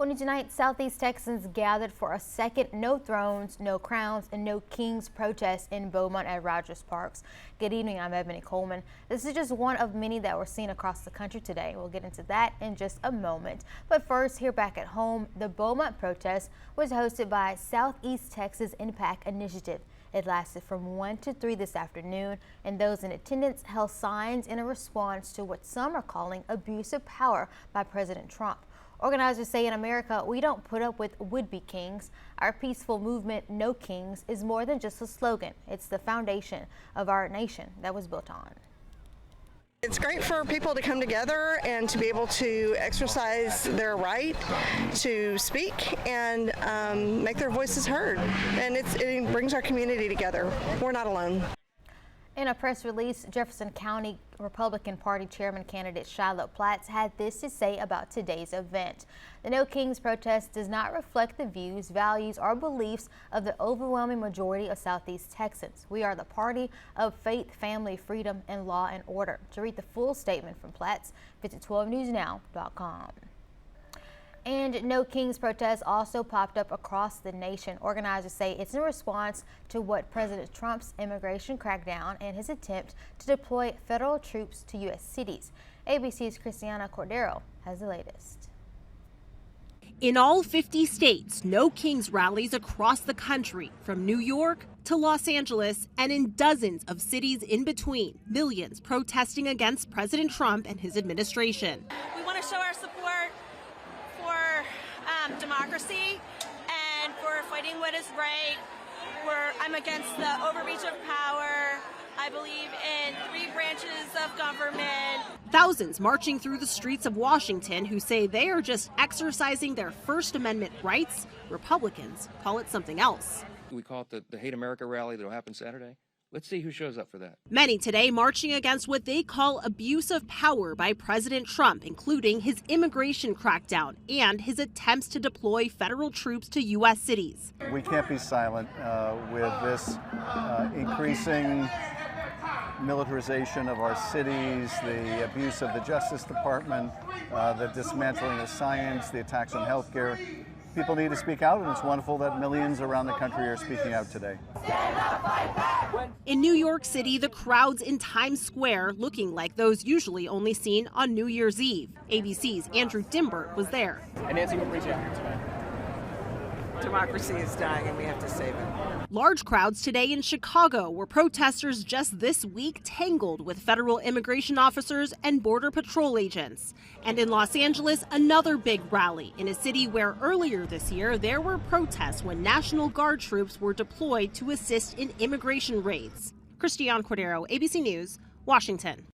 Well, tonight, Southeast Texans gathered for a second No Thrones, No Crowns, and No Kings protest in Beaumont at Rogers Parks. Good evening, I'm Ebony Coleman. This is just one of many that were seen across the country today. We'll get into that in just a moment. But first, here back at home, the Beaumont protest was hosted by Southeast Texas Impact Initiative. It lasted from 1 to 3 this afternoon, and those in attendance held signs in a response to what some are calling abuse of power by President Trump. Organizers say in America, we don't put up with would-be kings. Our peaceful movement, No Kings, is more than just a slogan. It's the foundation of our nation that was built on. It's great for people to come together and to be able to exercise their right to speak and make their voices heard. And it brings our community together. We're not alone. In a press release, Jefferson County Republican Party Chairman candidate Shiloh Platts had this to say about today's event. The No Kings protest does not reflect the views, values, or beliefs of the overwhelming majority of Southeast Texans. We are the party of faith, family, freedom, and law and order. To read the full statement from Platts, visit 12newsnow.com. And No Kings protests also popped up across the nation. Organizers say it's in response to what President Trump's immigration crackdown and his attempt to deploy federal troops to U.S. cities. ABC's Christiana Cordero has the latest. In all 50 states, No Kings rallies across the country, from New York to Los Angeles and in dozens of cities in between. Millions protesting against President Trump and his administration. We want to show our support for democracy and for fighting what is right. I'm against the overreach of power. I believe in 3 branches of government. Thousands marching through the streets of Washington who say they are just exercising their First Amendment rights. Republicans call it something else. We call it the Hate America rally that will happen Saturday. Let's see who shows up for that. Many today marching against what they call abuse of power by President Trump, including his immigration crackdown and his attempts to deploy federal troops to U.S. cities. We can't be silent with this increasing militarization of our cities, the abuse of the Justice Department, the dismantling of science, the attacks on healthcare. People need to speak out, and it's wonderful that millions around the country are speaking out today. In New York City, the crowds in Times Square looking like those usually only seen on New Year's Eve. ABC's Andrew Dimbert was there. And Nancy, what brings you out here today? Democracy is dying and we have to save it. Large crowds today in Chicago, where protesters just this week tangled with federal immigration officers and Border Patrol agents. And in Los Angeles, another big rally in a city where earlier this year there were protests when National Guard troops were deployed to assist in immigration raids. Christiane Cordero, ABC News, Washington.